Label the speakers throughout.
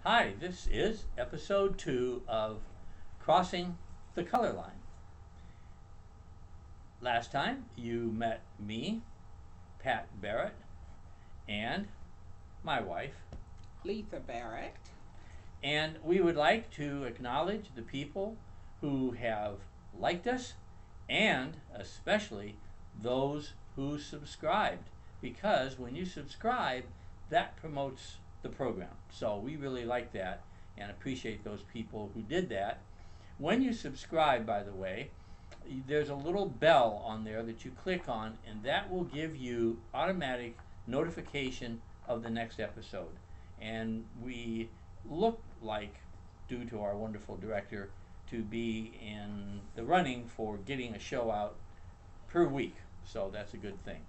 Speaker 1: Hi, this is episode 2 of Crossing the Color Line. Last time you met me, Pat Barrett, and my wife,
Speaker 2: Letha Barrett.
Speaker 1: and we would like to acknowledge the people who have liked us and especially those who subscribed, because when you subscribe, that promotes the program. So we really like that and appreciate those people who did that. When you subscribe, by the way, there's a little bell on there that you click on, and that will give you automatic notification of the next episode. And we look like, due to our wonderful director, to be in the running for getting a show out per week. So that's a good thing.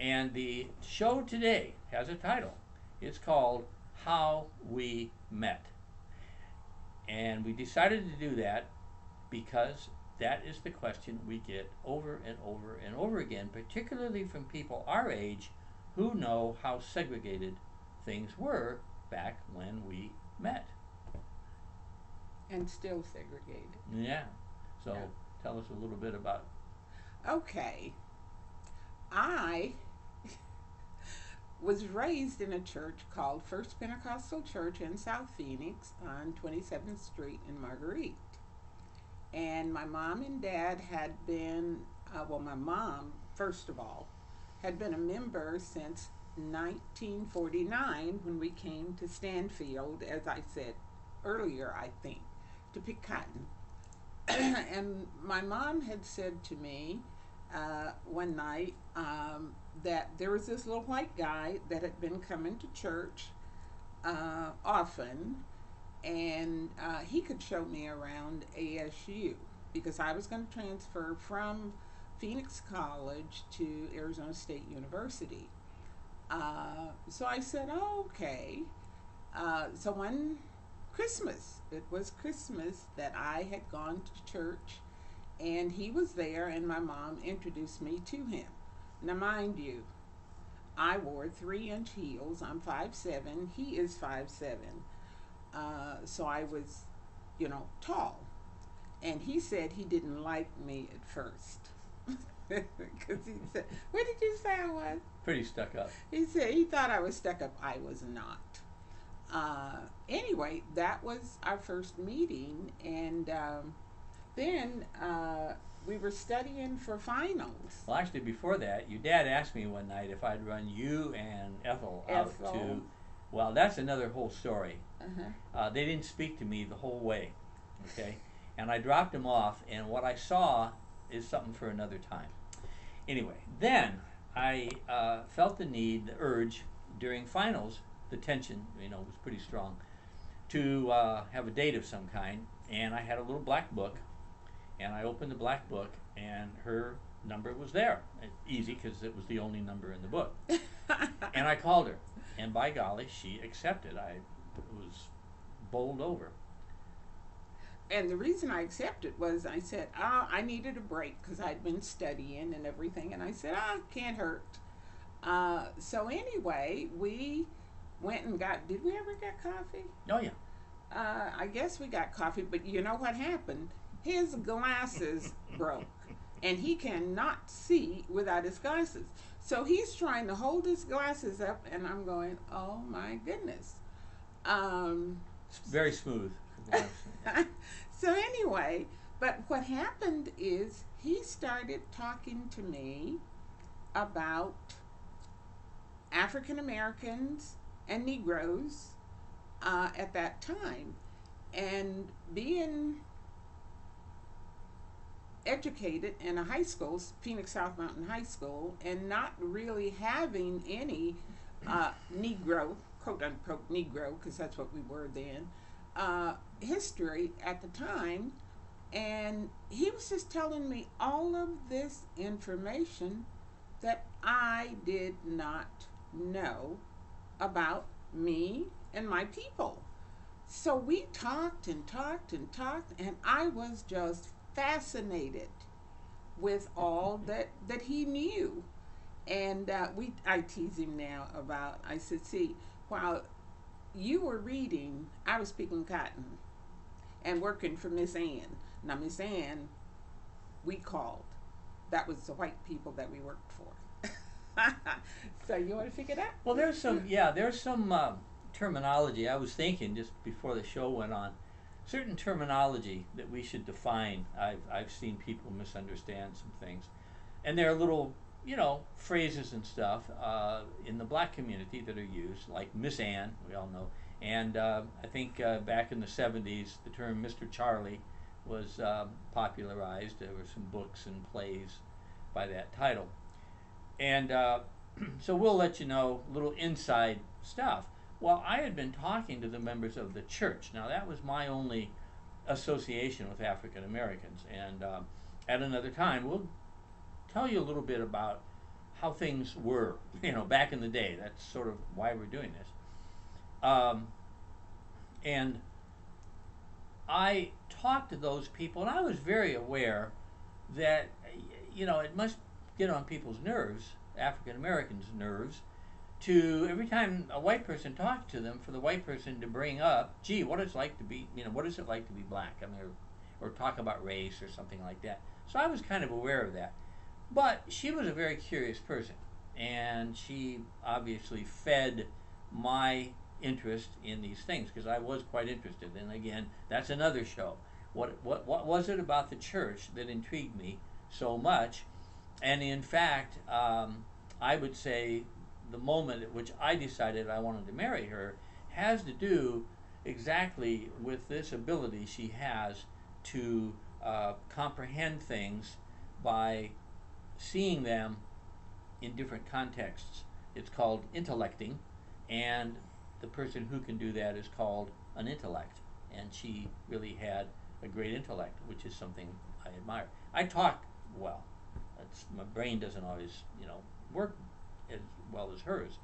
Speaker 1: And the show today has a title. It's called How We Met. And we decided to do that because that is the question we get over and over and over again, particularly from people our age who know how segregated things were back when we met.
Speaker 2: And still segregated.
Speaker 1: Yeah. So
Speaker 2: Yeah.
Speaker 1: tell us a little bit about.
Speaker 2: Okay. I was raised in a church called First Pentecostal Church in South Phoenix on 27th Street in Marguerite. And my mom and dad had been, my mom, first of all, had been a member since 1949 when we came to Stanfield, as I said earlier, I think, to pick cotton. And my mom had said to me one night that there was this little white guy that had been coming to church often, and he could show me around ASU because I was going to transfer from Phoenix College to Arizona State University. So I said, oh, okay. So one Christmas, it was Christmas that I had gone to church, and he was there, and my mom introduced me to him. Now, mind you, I wore 3-inch heels. I'm 5'7". He is 5'7". So I was, tall. And he said he didn't like me at first. Because he said, what did you say I was?
Speaker 1: Pretty stuck up.
Speaker 2: He said he thought I was stuck up. I was not. Anyway, that was our first meeting. And then we were studying for finals.
Speaker 1: Well, actually, before that, your dad asked me one night if I'd run you and Ethel out to. Well, that's another whole story. They didn't speak to me the whole way, okay? And I dropped them off, and what I saw is something for another time. Anyway, then I felt the need, the urge, during finals, the tension, was pretty strong, to have a date of some kind, and I had a little black book, and I opened the black book, and her number was there. Easy, because it was the only number in the book. And I called her, and by golly, she accepted. I was bowled over.
Speaker 2: And the reason I accepted was I said, I needed a break because I'd been studying and everything. And I said, can't hurt. So anyway, we went and did we ever get coffee?
Speaker 1: Oh, yeah.
Speaker 2: I guess we got coffee, but you know what happened? His glasses broke, and he cannot see without his glasses. So he's trying to hold his glasses up, and I'm going, oh my goodness.
Speaker 1: It's very smooth.
Speaker 2: So anyway, but what happened is he started talking to me about African Americans and Negroes at that time, and being educated in a high school, Phoenix South Mountain High School, and not really having any Negro, quote unquote Negro, because that's what we were then, history at the time. And he was just telling me all of this information that I did not know about me and my people. So we talked and talked and talked, and I was just fascinated with all that he knew. And I tease him now about, I said, see, while you were reading, I was picking cotton and working for Miss Ann. Now, Miss Ann, we called. That was the white people that we worked for. So you want to figure that?
Speaker 1: Well, there's some terminology. I was thinking just before the show went on, certain terminology that we should define. I've seen people misunderstand some things, and there are little, phrases and stuff in the black community that are used, like Miss Ann, we all know, and I think back in the '70s, the term Mr. Charlie was popularized. There were some books and plays by that title, and so we'll let you know little inside stuff. Well, I had been talking to the members of the church. Now, that was my only association with African Americans, and at another time, we'll tell you a little bit about how things were, back in the day. That's sort of why we're doing this. And I talked to those people, and I was very aware that, it must get on people's nerves, African Americans' nerves, to every time a white person talked to them, for the white person to bring up, gee, what it's like to be, what is it like to be black? I mean, or talk about race or something like that. So I was kind of aware of that. But she was a very curious person, and she obviously fed my interest in these things because I was quite interested. And again, that's another show. What was it about the church that intrigued me so much? And in fact, I would say the moment at which I decided I wanted to marry her has to do exactly with this ability she has to comprehend things by seeing them in different contexts. It's called intellecting, and the person who can do that is called an intellect. And she really had a great intellect, which is something I admire. I talk well. My brain doesn't always, work as well as hers,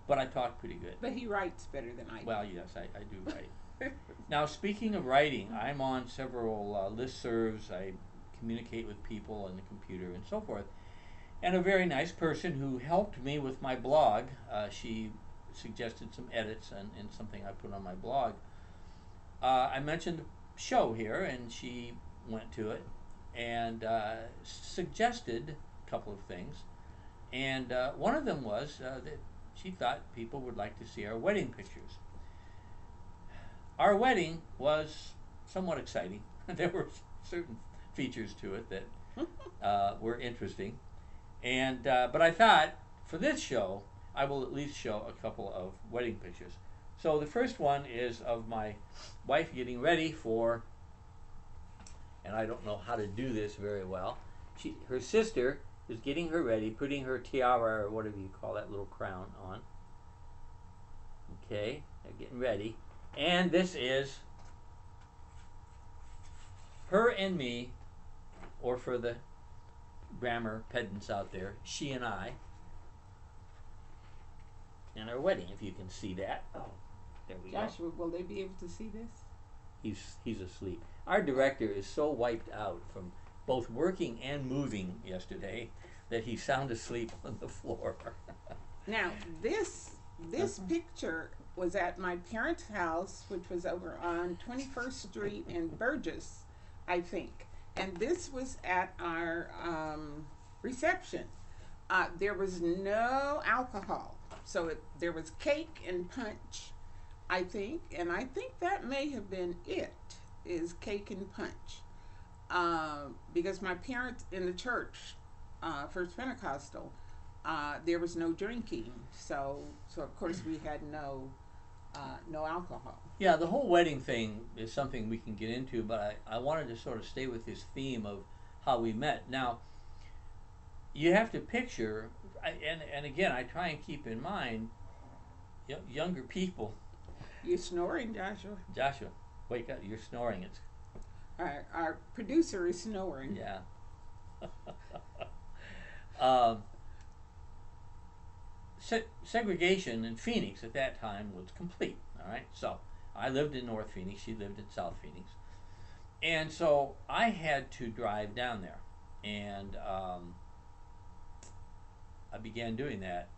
Speaker 1: but I talk pretty good.
Speaker 2: But he writes better than I do.
Speaker 1: Well, yes, I do write. Now, speaking of writing, I'm on several listservs. I communicate with people on the computer and so forth. And a very nice person who helped me with my blog, she suggested some edits in something I put on my blog. I mentioned the show here, and she went to it and suggested a couple of things. And one of them was that she thought people would like to see our wedding pictures. Our wedding was somewhat exciting. There were certain features to it that were interesting. And but I thought, for this show, I will at least show a couple of wedding pictures. So the first one is of my wife getting ready for, and I don't know how to do this very well. Her sister is getting her ready, putting her tiara or whatever you call that little crown on. Okay, they're getting ready. And this is her and me, or for the grammar pedants out there, she and I, and our wedding, if you can see that. Oh, there we go.
Speaker 2: Joshua, will they be able to see this?
Speaker 1: He's asleep. Our director is so wiped out from both working and moving yesterday that he's sound asleep on the floor.
Speaker 2: Now, this picture was at my parents' house, which was over on 21st Street in Burgess, I think. And this was at our reception. There was no alcohol. So there was cake and punch, I think. And I think that may have been it, is cake and punch. Because my parents in the church, First Pentecostal, there was no drinking. So of course we had no alcohol.
Speaker 1: Yeah, the whole wedding thing is something we can get into, but I wanted to sort of stay with this theme of how we met. Now, you have to picture, and again, I try and keep in mind, younger people.
Speaker 2: You're snoring, Joshua.
Speaker 1: Joshua, wake up! You're snoring. It's
Speaker 2: our producer is snoring.
Speaker 1: Yeah. Segregation in Phoenix at that time was complete. All right, so I lived in North Phoenix. She lived in South Phoenix, and so I had to drive down there, and I began doing that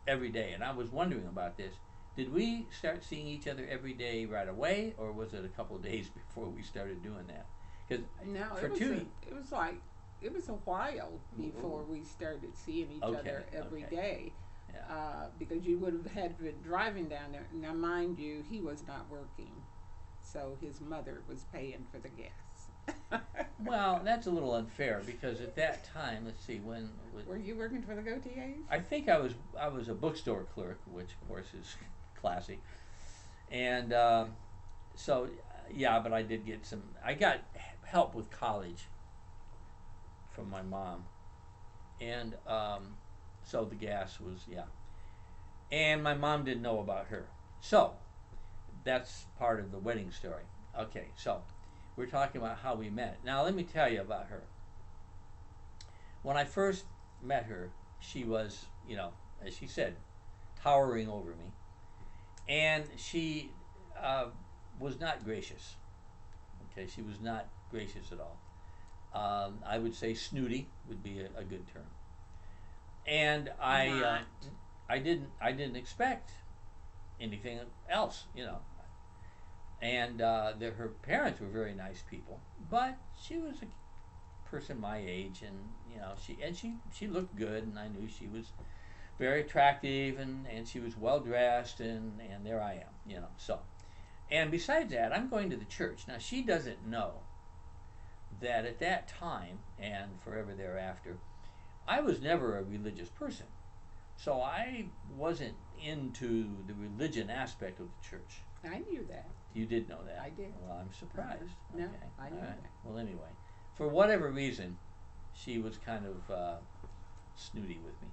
Speaker 1: every day. And I was wondering about this. did we start seeing each other every day right away, or was it a couple of days before we started doing that? Because
Speaker 2: No,
Speaker 1: for two,
Speaker 2: it was like it was a while before we started seeing each
Speaker 1: okay,
Speaker 2: other every
Speaker 1: okay,
Speaker 2: day.
Speaker 1: yeah.
Speaker 2: Because you would have had been driving down there. Now, mind you, he was not working, so his mother was paying for the gas.
Speaker 1: Well, that's a little unfair because at that time, let's see, when was,
Speaker 2: Were you working for the Gautiers?
Speaker 1: I think I was a bookstore clerk, which of course is classy, and so yeah, but I did get some. I got help with college from my mom, and so the gas was, yeah, and my mom didn't know about her, so that's part of the wedding story. Okay, so we're talking about how we met. Now let me tell you about her. When I first met her, she was, as she said, towering over me, and she was not gracious. Okay, she was not gracious at all. I would say snooty would be a good term. And
Speaker 2: Not.
Speaker 1: I didn't expect anything else, And her parents were very nice people, but she was a person my age, and she looked good, and I knew she was very attractive, and she was well dressed, and there I am, So, and besides that, I'm going to the church. Now she doesn't know that at that time and forever thereafter, I was never a religious person. So I wasn't into the religion aspect of the church.
Speaker 2: I knew that.
Speaker 1: You did know that?
Speaker 2: I did.
Speaker 1: Well, I'm surprised.
Speaker 2: No,
Speaker 1: Okay.
Speaker 2: I knew
Speaker 1: All right.
Speaker 2: that.
Speaker 1: Well, anyway, for whatever reason, she was kind of snooty with me.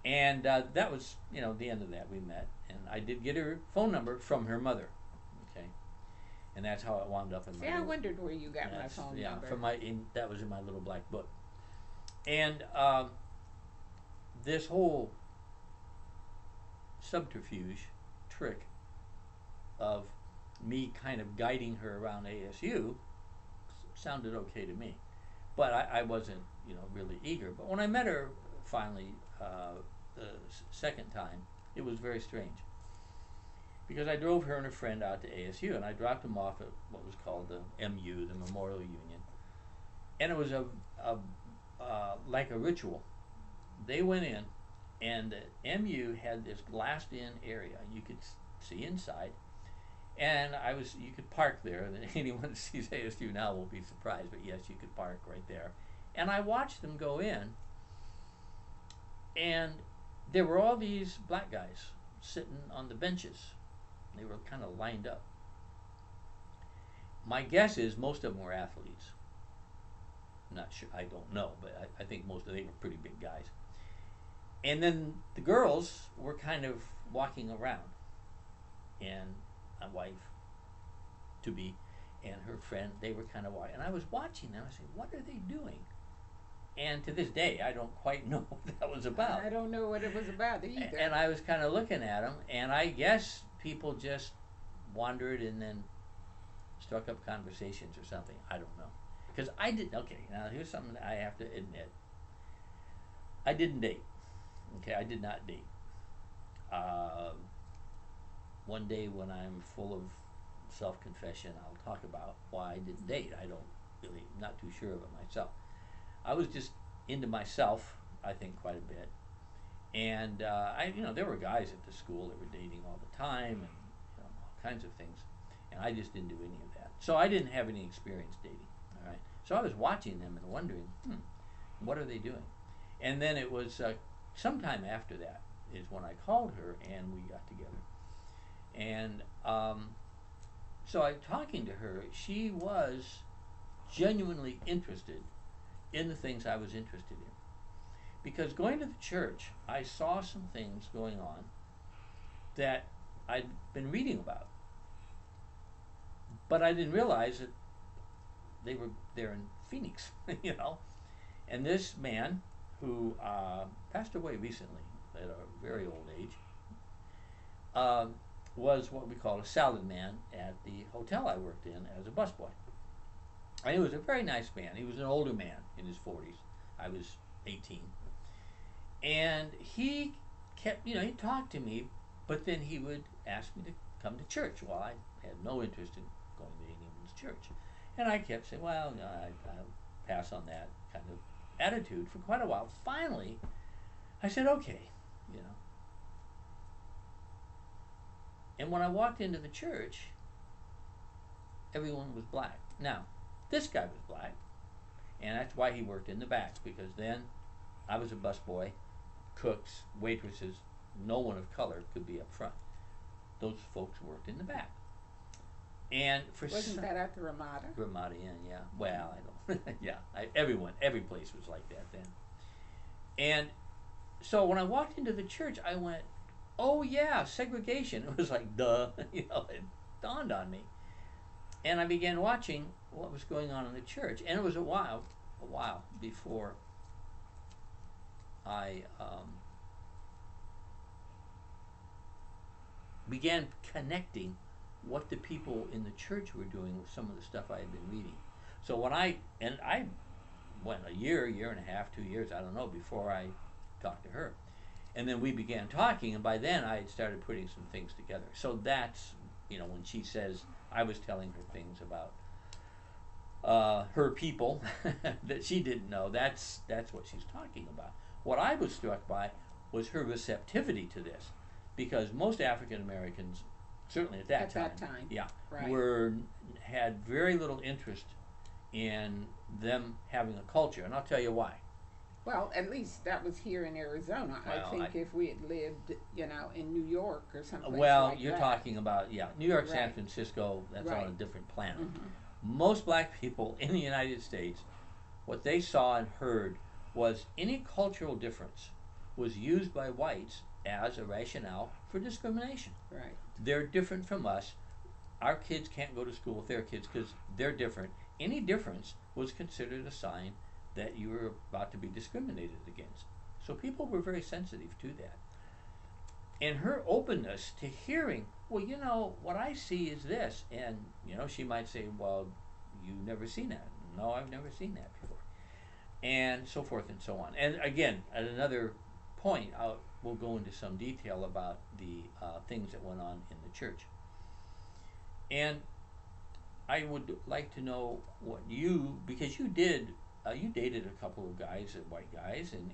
Speaker 1: And that was, the end of that. We met. And I did get her phone number from her mother. Okay. And that's how it wound up in my
Speaker 2: See, I
Speaker 1: little,
Speaker 2: wondered where you got my phone number.
Speaker 1: that was in my little black book. And this whole subterfuge, trick of me kind of guiding her around ASU sounded okay to me, but I wasn't, really eager. But when I met her finally the second time, it was very strange because I drove her and a friend out to ASU, and I dropped them off at what was called the MU, the Memorial Union, and it was like a ritual. They went in, and the MU had this glassed-in area. You could see inside, and you could park there. Anyone who sees ASU now will be surprised, but yes, you could park right there. And I watched them go in, and there were all these black guys sitting on the benches. They were kind of lined up. My guess is most of them were athletes. Not sure, I don't know, but I think most of them were pretty big guys. And then the girls were kind of walking around, and my wife to be and her friend, they were kind of walking, and I was watching them. I said, what are they doing? And to this day, I don't quite know what that was about.
Speaker 2: I don't know what it was about either.
Speaker 1: And I was kind of looking at them, and I guess people just wandered and then struck up conversations or something. I don't know. Because I didn't, okay, now here's something I have to admit. I didn't date. Okay, I did not date. One day when I'm full of self-confession, I'll talk about why I didn't date. I'm not too sure of it myself. I was just into myself, I think, quite a bit. And there were guys at the school that were dating all the time, and all kinds of things. And I just didn't do any of that. So I didn't have any experience dating. All right. So I was watching them and wondering, what are they doing? And then it was sometime after that is when I called her and we got together. And so I talking to her, she was genuinely interested in the things I was interested in. Because going to the church, I saw some things going on that I'd been reading about. But I didn't realize that they were there in Phoenix, And this man, who passed away recently at a very old age, was what we call a salad man at the hotel I worked in as a busboy. And he was a very nice man. He was an older man in his 40s. I was 18. And he kept, he talked to me But then he would ask me to come to church. Well, I had no interest in going to anyone's church. And I kept saying, well, no, I'll pass on that kind of attitude for quite a while. Finally, I said, okay, you know. And when I walked into the church, everyone was black. Now, this guy was black, and that's why he worked in the back, because then I was a busboy, cooks, waitresses, no one of color could be up front. Those folks worked in the back. And for
Speaker 2: Wasn't that at the Ramada?
Speaker 1: Ramada Inn, yeah. Well, I don't. Yeah, every place was like that then. And so when I walked into the church, I went, "Oh yeah, segregation." It was like, duh, you know. It dawned on me, and I began watching what was going on in the church. And it was a while before I began connecting what the people in the church were doing with some of the stuff I had been reading. So when I went a year and a half, 2 years, I don't know, before I talked to her. And then we began talking, and by then I had started putting some things together. So that's, you know, when she says I was telling her things about her people that she didn't know, that's what she's talking about. What I was struck by was her receptivity to this, because most African Americans, certainly at that time, yeah,
Speaker 2: right,
Speaker 1: had very little interest in them having a culture, and I'll tell you why.
Speaker 2: Well, at least that was here in Arizona.
Speaker 1: Well,
Speaker 2: I think if we had lived, you know, in New York or someplace
Speaker 1: well,
Speaker 2: like
Speaker 1: you're
Speaker 2: that.
Speaker 1: talking about, yeah, New York, San
Speaker 2: Right.
Speaker 1: Francisco. That's on a
Speaker 2: Right.
Speaker 1: different planet.
Speaker 2: Mm-hmm.
Speaker 1: Most black people in the United States, what they saw and heard was any cultural difference was used by whites as a rationale for discrimination.
Speaker 2: Right.
Speaker 1: They're different from us. Our kids can't go to school with their kids because they're different. Any difference was considered a sign that you were about to be discriminated against. So people were very sensitive to that. And her openness to hearing, well, you know, what I see is this. And, you know, she might say, well, you've never seen that. No, I've never seen that before. And so forth and so on. And again, at another point, we'll go into some detail about the things that went on in the church. And I would like to know what because you dated a couple of guys, white guys, and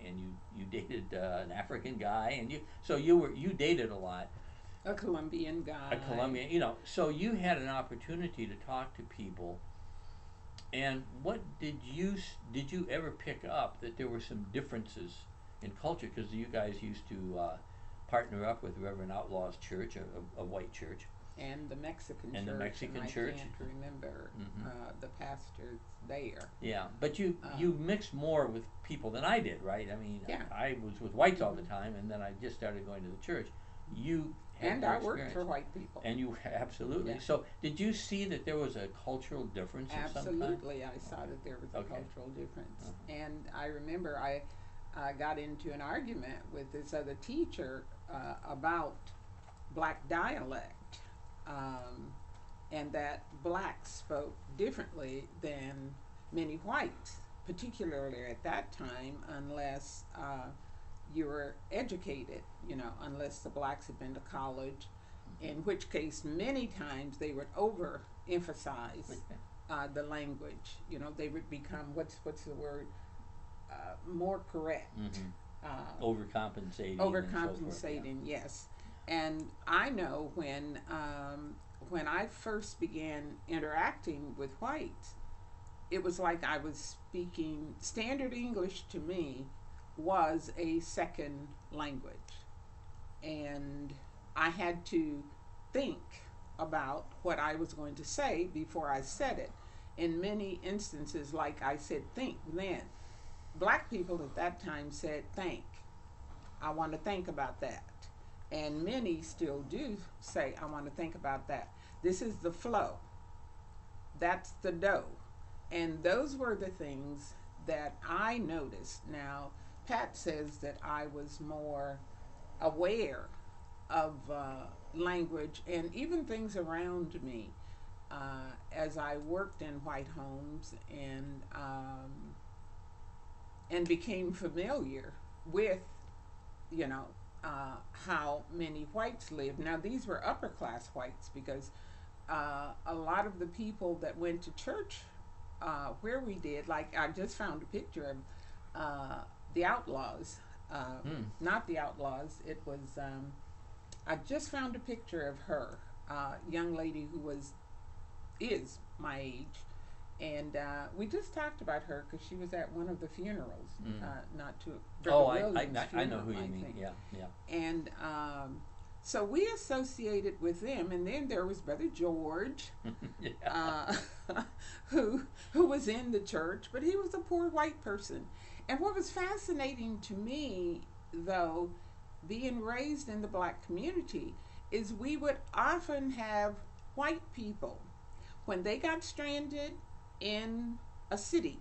Speaker 1: you dated an African guy, and you dated a lot.
Speaker 2: A Colombian guy.
Speaker 1: A Colombian, you know, so you had an opportunity to talk to people. And what did you ever pick up that there were some differences in culture? Because you guys used to partner up with Reverend Outlaw's church, a white church.
Speaker 2: And the Mexican
Speaker 1: And
Speaker 2: church.
Speaker 1: the Mexican
Speaker 2: and
Speaker 1: church.
Speaker 2: I can't remember the pastors there.
Speaker 1: Yeah, but you mixed more with people than I did, right? I mean,
Speaker 2: Yeah.
Speaker 1: I was with whites all the time, and then I just started going to the church. You had
Speaker 2: And
Speaker 1: more
Speaker 2: I worked
Speaker 1: experience.
Speaker 2: for white people.
Speaker 1: And you absolutely.
Speaker 2: Yeah.
Speaker 1: So, did you see that there was a cultural difference of some kind?
Speaker 2: Absolutely, I saw that there was a
Speaker 1: Okay.
Speaker 2: cultural difference. And I remember I got into an argument with this other teacher about black dialect, and that blacks spoke differently than many whites, particularly at that time, unless you were educated, you know, unless the blacks had been to college, in which case many times they would overemphasize the language. You know, they would become what's the word, more correct.
Speaker 1: Overcompensating.
Speaker 2: Overcompensating, yes. And I know when I first began interacting with whites, it was like I was speaking standard English. To me was a second language, and I had to think about what I was going to say before I said it. In many instances, like I said, think then. Black people at that time said, think. I want to think about that. And many still do say, I want to think about that. This is the flow. That's the dough. And those were the things that I noticed. Now, Pat says that I was more aware of language and even things around me as I worked in white homes and became familiar with, you know, how many whites lived. Now, these were upper class whites because a lot of the people that went to church where we did, like I just found a picture of the Outlaws. Not the Outlaws. It was, I just found a picture of her, young lady who is my age. And we just talked about her because she was at one of the funerals, not too.
Speaker 1: Oh, I know who you mean.
Speaker 2: Think.
Speaker 1: Yeah, yeah.
Speaker 2: And so we associated with them, and then there was Brother George,
Speaker 1: Yeah.
Speaker 2: who was in the church, but he was a poor white person. And what was fascinating to me, though, being raised in the black community, is we would often have white people when they got stranded in a city,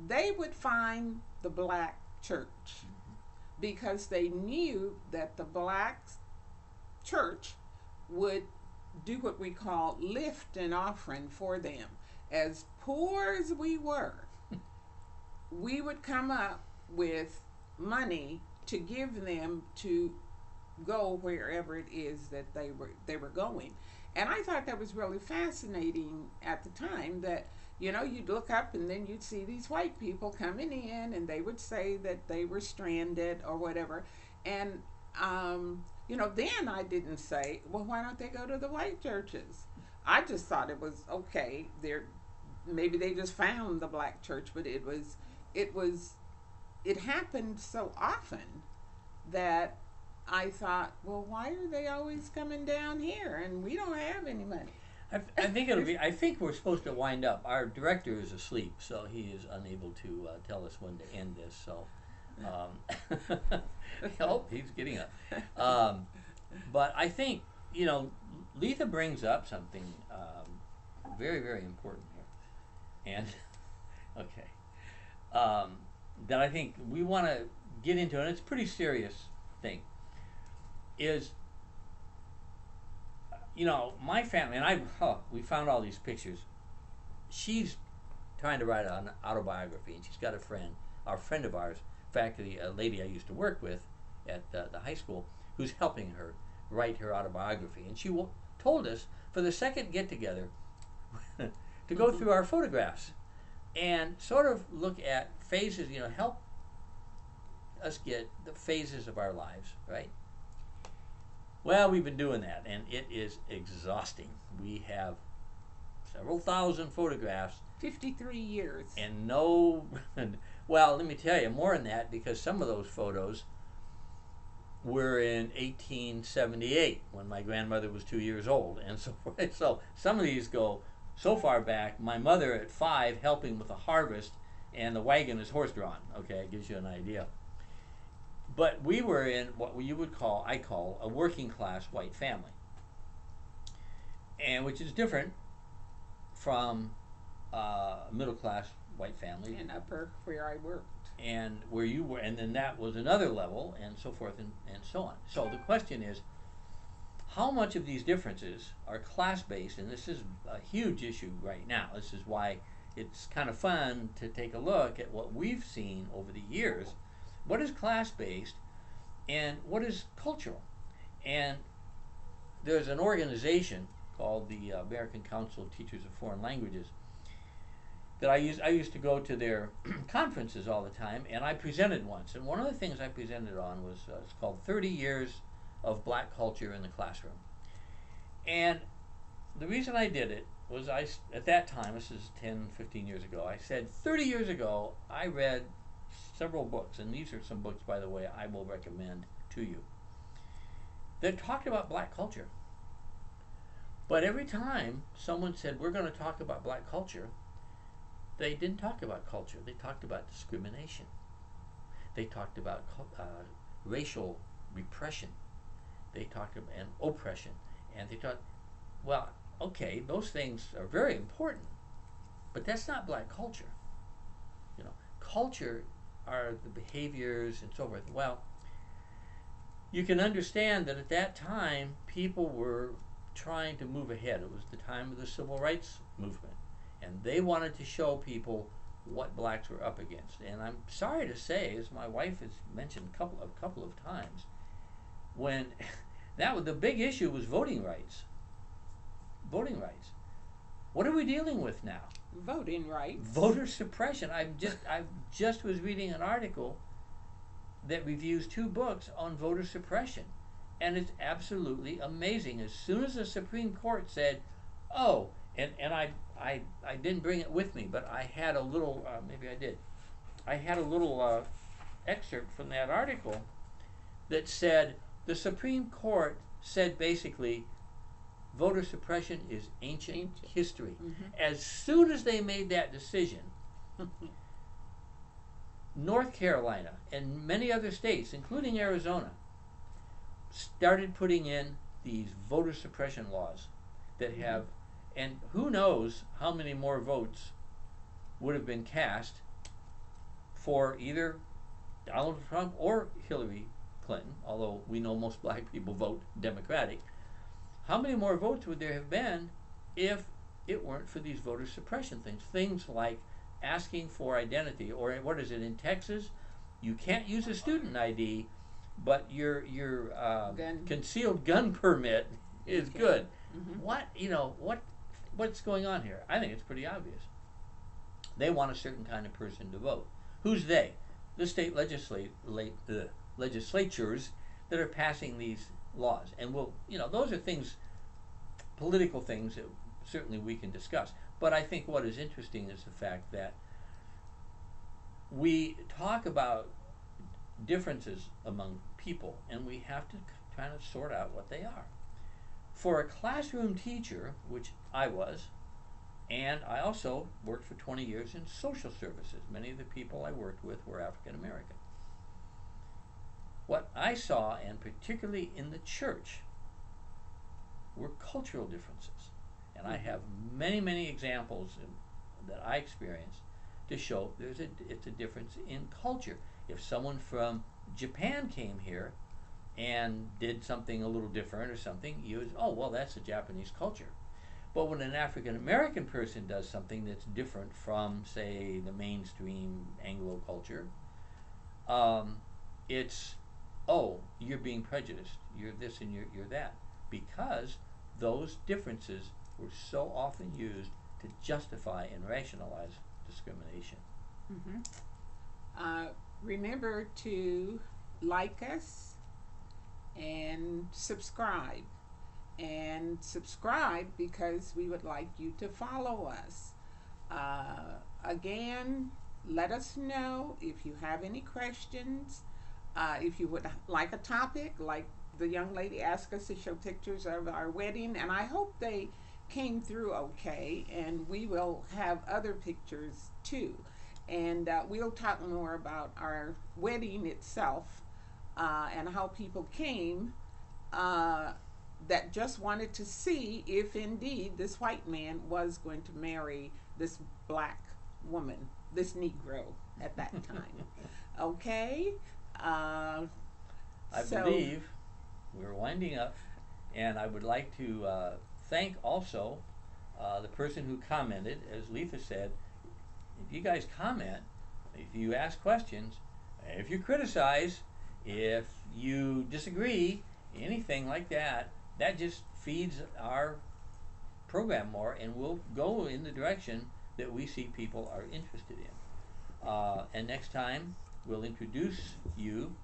Speaker 2: they would find the black church because they knew that the black church would do what we call lift an offering for them. As poor as we were, we would come up with money to give them to go wherever it is that they were going. And I thought that was really fascinating at the time that, you'd look up and then you'd see these white people coming in and they would say that they were stranded or whatever. And, then I didn't say, well, why don't they go to the white churches? I just thought it was okay. Maybe they just found the black church, but it happened so often that I thought, well, why are they always coming down here and we don't have any money?
Speaker 1: I think I think we're supposed to wind up. Our director is asleep, so he is unable to tell us when to end this. So, oh, he's getting up. But I think Letha brings up something very, very important here, and okay, that I think we want to get into, and it's a pretty serious thing. Is my family and we found all these pictures. She's trying to write an autobiography, and she's got a friend of ours, in fact, a lady I used to work with at the high school, who's helping her write her autobiography. And she told us for the second get together to go through our photographs and sort of look at phases, help us get the phases of our lives, right? Well, we've been doing that, and it is exhausting. We have several thousand photographs.
Speaker 2: 53 years.
Speaker 1: And well, let me tell you, more than that, because some of those photos were in 1878, when my grandmother was 2 years old, and so forth. So some of these go so far back. My mother at 5 helping with the harvest, and the wagon is horse-drawn. Okay, it gives you an idea. But we were in what I call a working class white family, and which is different from middle class white family.
Speaker 2: And upper, where I worked.
Speaker 1: And where you were, and then that was another level, and so forth and so on. So the question is, how much of these differences are class-based? And this is a huge issue right now. This is why it's kind of fun to take a look at what we've seen over the years. What is class-based and what is cultural? And there's an organization called the American Council of Teachers of Foreign Languages that I used to go to their conferences all the time, and I presented once. And one of the things I presented on was it's called 30 Years of Black Culture in the Classroom. And the reason I did it was at that time, this is 10, 15 years ago, I said 30 years ago I read several books, and these are some books, by the way, I will recommend to you, that talked about black culture. But every time someone said, we're going to talk about black culture, they didn't talk about culture. They talked about discrimination. They talked about racial repression. They talked about oppression. And they thought, well, okay, those things are very important, but that's not black culture. Culture are the behaviors and so forth. Well, you can understand that at that time, people were trying to move ahead. It was the time of the civil rights movement, and they wanted to show people what blacks were up against. And I'm sorry to say, as my wife has mentioned a couple of times, when that was the big issue was voting rights. Voting rights. What are we dealing with now?
Speaker 2: Voting rights.
Speaker 1: Voter suppression. I just was reading an article that reviews 2 books on voter suppression, and it's absolutely amazing. As soon as the Supreme Court said, "Oh," and I didn't bring it with me, but I had a little maybe I did. I had a little excerpt from that article that said the Supreme Court said basically voter suppression is ancient history.
Speaker 2: Mm-hmm.
Speaker 1: As soon as they made that decision, North Carolina and many other states, including Arizona, started putting in these voter suppression laws that have, and who knows how many more votes would have been cast for either Donald Trump or Hillary Clinton, although we know most black people vote Democratic. How many more votes would there have been if it weren't for these voter suppression things? Things like asking for identity, or what is it in Texas? You can't use a student ID, but your concealed gun permit is good. Mm-hmm. What's going on here? I think it's pretty obvious. They want a certain kind of person to vote. Who's they? The state legislatures that are passing these laws. And those are things, political things that certainly we can discuss. But I think what is interesting is the fact that we talk about differences among people, and we have to kind of sort out what they are. For a classroom teacher, which I was, and I also worked for 20 years in social services. Many of the people I worked with were African American. What I saw, and particularly in the church, were cultural differences. And I have many, many examples that I experienced to show it's a difference in culture. If someone from Japan came here and did something a little different or something, you would, oh, well, that's the Japanese culture. But when an African American person does something that's different from, say, the mainstream Anglo culture, it's, oh, you're being prejudiced. You're this and you're that. Because those differences were so often used to justify and rationalize discrimination.
Speaker 2: Mm-hmm. Remember to like us and subscribe. And subscribe because we would like you to follow us. Again, let us know if you have any questions. If you would like a topic, like the young lady asked us to show pictures of our wedding, and I hope they came through okay, and we will have other pictures too. And we'll talk more about our wedding itself and how people came that just wanted to see if indeed this white man was going to marry this black woman, this Negro at that time. Okay?
Speaker 1: I believe we're winding up, and I would like to thank also the person who commented. As Letha said, if you guys comment, if you ask questions, if you criticize, if you disagree, anything like that, that just feeds our program more, and we'll go in the direction that we see people are interested in. And next time, we'll introduce you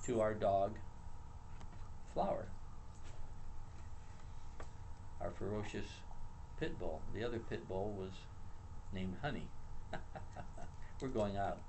Speaker 1: to our dog, Flower, our ferocious pit bull. The other pit bull was named Honey. We're going out.